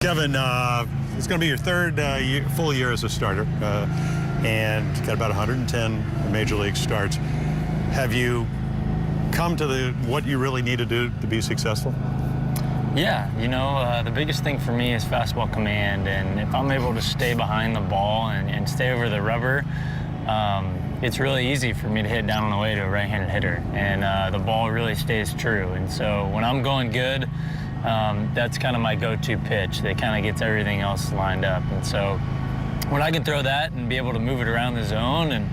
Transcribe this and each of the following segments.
Kevin, it's going to be your third full year as a starter, and got about 110 major league starts. Have you come to what you really need to do to be successful? Yeah, you know, the biggest thing for me is fastball command, and if I'm able to stay behind the ball and stay over the rubber, it's really easy for me to hit down on the way to a right-handed hitter, and the ball really stays true. And so when I'm going good, that's kind of my go-to pitch that kind of gets everything else lined up. And so when I can throw that and be able to move it around the zone and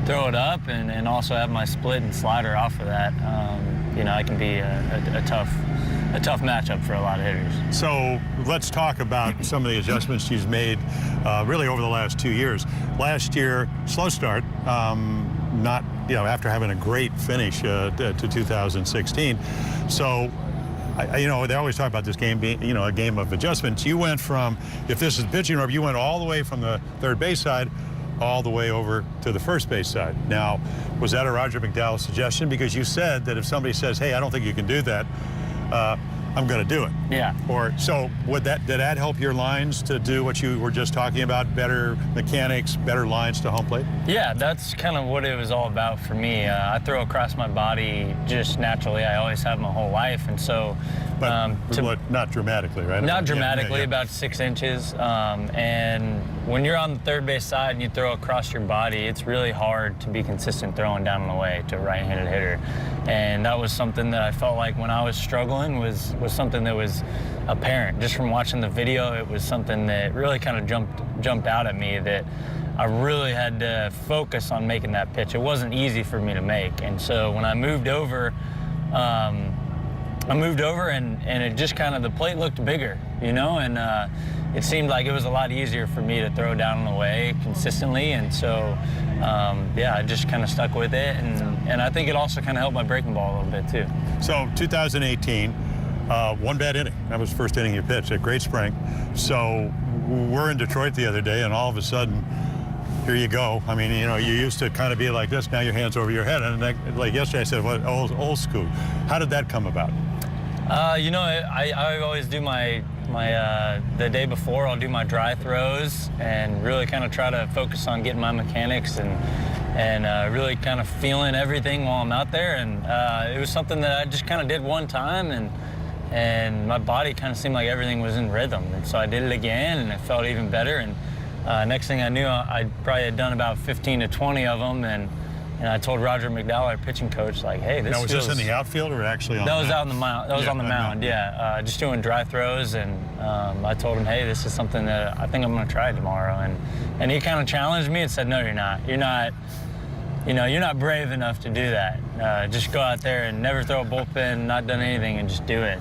throw it up and also have my split and slider off of that, you know, I can be a tough matchup for a lot of hitters. So let's talk about some of the adjustments you've made really over the last 2 years. Last year, slow start, not, you know, after having a great finish to 2016. So, you know, they always talk about this game being, you know, a game of adjustments. You went from, if this is pitching rubber, you went all the way from the third base side all the way over to the first base side. Now, was that a Roger McDowell suggestion? Because you said that if somebody says, hey, I don't think you can do that, I'm going to do it. Yeah. Or so did that help your lines to do what you were just talking about, better mechanics, better lines to home plate? Yeah, that's kind of what it was all about for me. I throw across my body just naturally. I always have my whole life, and so. But not dramatically, right? Not dramatically, yeah. about 6 inches. And when you're on the third base side and you throw across your body, it's really hard to be consistent throwing down the way to a right-handed hitter. And that was something that I felt like when I was struggling was something that was apparent. Just from watching the video, it was something that really kind of jumped out at me, that I really had to focus on making that pitch. It wasn't easy for me to make. And so when I moved over, and it just kind of, the plate looked bigger, you know, and it seemed like it was a lot easier for me to throw down on the way consistently. And so, yeah, I just kind of stuck with it. And I think it also kind of helped my breaking ball a little bit too. So 2018, one bad inning. That was the first inning you pitched, a great spring. So we're in Detroit the other day, and all of a sudden, here you go. I mean, you know, you used to kind of be like this, now your hand's over your head. And like yesterday I said, what, old school. How did that come about? You know, I always do the day before, I'll do my dry throws and really kind of try to focus on getting my mechanics and really kind of feeling everything while I'm out there. And it was something that I just kind of did one time, and my body kind of seemed like everything was in rhythm. And so I did it again, and it felt even better. And next thing I knew, I probably had done about 15 to 20 of them, and I told Roger McDowell, our pitching coach, like, hey, this was this in the outfield or actually on the mound? That was out on the mound. That was on the mound, yeah. Just doing dry throws, and I told him, hey, this is something that I think I'm going to try tomorrow. And he kind of challenged me and said, no, you're not. You're not, you know, you're not brave enough to do that. Just go out there and never throw a bullpen, not done anything, and just do it.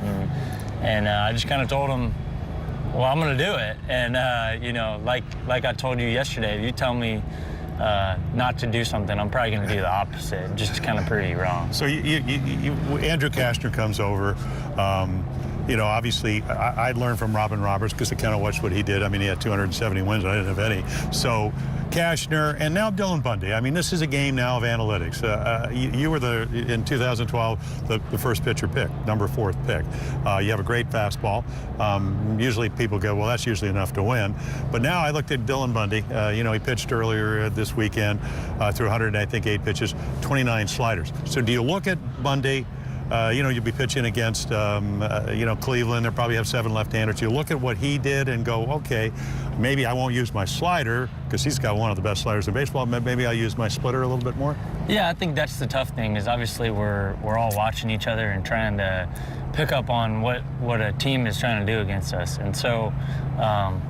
And I just kind of told him, well, I'm going to do it. And, you know, like I told you yesterday, if you tell me not to do something, I'm probably going to do the opposite, just kind of pretty wrong. So Andrew Kastner comes over. You know, obviously, I learned from Robin Roberts because I kind of watched what he did. I mean, he had 270 wins, I didn't have any. So Kastner, and now Dylan Bundy. I mean, this is a game now of analytics. You were in 2012, the first pitcher pick, number 4th pick. You have a great fastball. Usually people go, well, that's usually enough to win. But now I looked at Dylan Bundy. You know, he pitched earlier this weekend through 8 pitches, 29 sliders. So do you look at Bundy? You know, you'll be pitching against, you know, Cleveland. They'll probably have 7 left-handers. You look at what he did and go, okay, maybe I won't use my slider because he's got one of the best sliders in baseball. Maybe I'll use my splitter a little bit more. Yeah, I think that's the tough thing is obviously we're all watching each other and trying to pick up on what a team is trying to do against us. And so,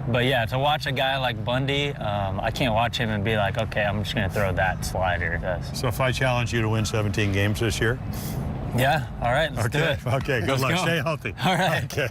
but yeah, to watch a guy like Bundy, I can't watch him and be like, okay, I'm just going to throw that slider. So if I challenge you to win 17 games this year? Yeah, all right, let's do it. Okay, good luck. Stay healthy. All right. Okay.